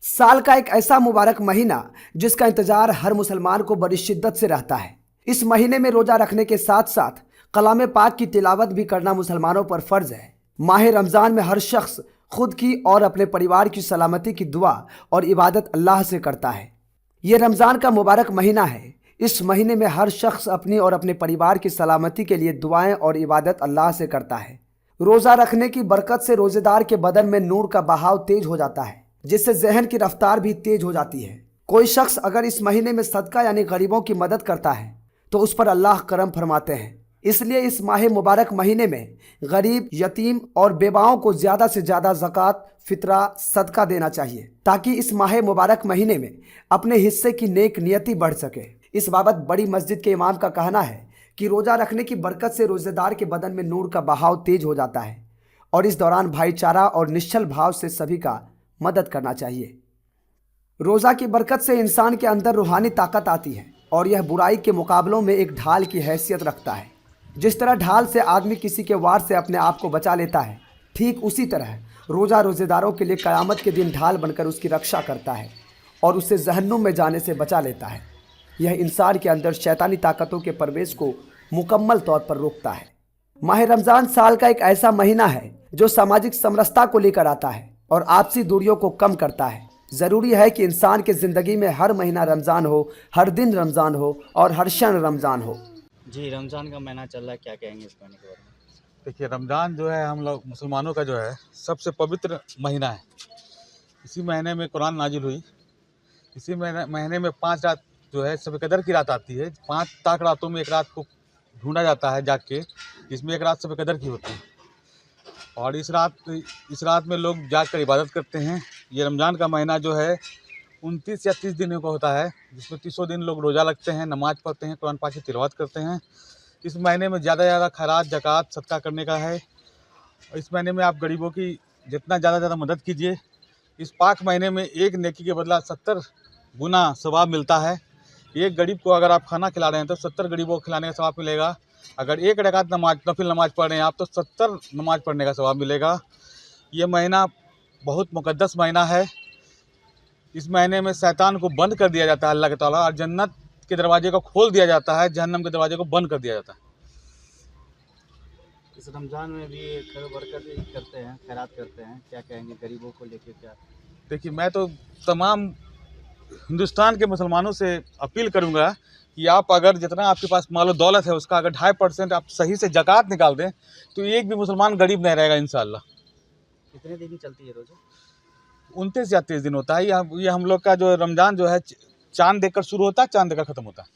साल का एक ऐसा मुबारक महीना जिसका इंतजार हर मुसलमान को बड़ी शिद्दत से रहता है। इस महीने में रोजा रखने के साथ साथ कलाम पाक की तिलावत भी करना मुसलमानों पर फर्ज है। माह रमजान में हर शख्स खुद की और अपने परिवार की सलामती की दुआ और इबादत अल्लाह से करता है। ये रमजान का मुबारक महीना है। इस महीने में हर शख्स अपनी और अपने परिवार की सलामती के लिए दुआएं और इबादत अल्लाह से करता है। रोजा रखने की बरकत से रोजेदार के बदन में नूर का बहाव तेज हो जाता है, जिससे जहन की रफ्तार भी तेज हो जाती है। कोई शख्स अगर इस महीने में सदका यानी गरीबों की मदद करता है तो उस पर अल्लाह करम फरमाते हैं। इसलिए इस माह मुबारक महीने में गरीब, यतीम और बेवाओं को ज़्यादा से ज़्यादा ज़कात, फितरा, सदका देना चाहिए ताकि इस माह मुबारक महीने में अपने हिस्से की नेक नियति बढ़ सके। इस बाबत बड़ी मस्जिद के इमाम का कहना है कि रोज़ा रखने की बरकत से रोज़ेदार के बदन में नूर का बहाव तेज हो जाता है और इस दौरान भाईचारा और निश्चल भाव से सभी का मदद करना चाहिए। रोज़ा की बरकत से इंसान के अंदर रूहानी ताकत आती है और यह बुराई के मुकाबलों में एक ढाल की हैसियत रखता है। जिस तरह ढाल से आदमी किसी के वार से अपने आप को बचा लेता है, ठीक उसी तरह रोज़ा रोज़ेदारों के लिए क़यामत के दिन ढाल बनकर उसकी रक्षा करता है और उसे जहन्नुम में जाने से बचा लेता है। यह इंसान के अंदर शैतानी ताकतों के प्रवेश को मुकम्मल तौर पर रोकता है। माह रमज़ान साल का एक ऐसा महीना है जो सामाजिक समरसता को लेकर आता है और आपसी दूरियों को कम करता है। ज़रूरी है कि इंसान के ज़िंदगी में हर महीना रमज़ान हो, हर दिन रमज़ान हो और हर क्षण रमज़ान हो। जी, रमज़ान का महीना चल रहा है, क्या कहेंगे इस महीने के बारे में? देखिए, रमज़ान जो है हम लोग मुसलमानों का जो है सबसे पवित्र महीना है। इसी महीने में कुरान नाजिल हुई। इसी महीने में 5 रात जो है शब कदर की रात आती है। 5 ताक रातों में एक रात को ढूंढा जाता है जाग के, जिसमें एक रात शब कदर की होती है और इस रात में लोग जाग कर इबादत करते हैं। ये रमज़ान का महीना जो है 29 या 30 दिनों का होता है, जिसमें 30 दिन लोग रोज़ा रखते हैं, नमाज़ पढ़ते हैं, कुरान पाक की तिलावत करते हैं। इस महीने में ज़्यादा से ज़्यादा खैरात, ज़कात, सदका करने का है। और इस महीने में आप गरीबों की जितना ज़्यादा मदद कीजिए। इस पाक महीने में एक नेकी के बदला 70 गुना सवाब मिलता है। एक गरीब को अगर आप खाना खिला रहे हैं तो 70 गरीबों को खिलाने का सवाब मिलेगा। अगर एक रकात नफिल नमाज पढ़ रहे हैं आप तो 70 नमाज पढ़ने का सवाब मिलेगा। ये महीना बहुत मुक़द्दस महीना है। इस महीने में शैतान को बंद कर दिया जाता है अल्लाह के ताला, और जन्नत के दरवाजे को खोल दिया जाता है, जहन्नम के दरवाजे को बंद कर दिया जाता है। इस रमज़ान में भी खैर बरकत करते हैं, खैरात करते हैं, क्या कहेंगे गरीबों को लेके? क्या देखिए, मैं तो तमाम हिंदुस्तान के मुसलमानों से अपील करूंगा कि आप अगर जितना आपके पास मालो दौलत है उसका अगर 2.5% आप सही से ज़कात निकाल दें तो एक भी मुसलमान गरीब नहीं रहेगा इंशाअल्लाह। कितने दिन चलती है रोज़ा? 29 या 30 दिन होता है। ये हम लोग का जो रमज़ान जो है चाँद देखकर शुरू होता है, चाँद देखकर ख़त्म होता है।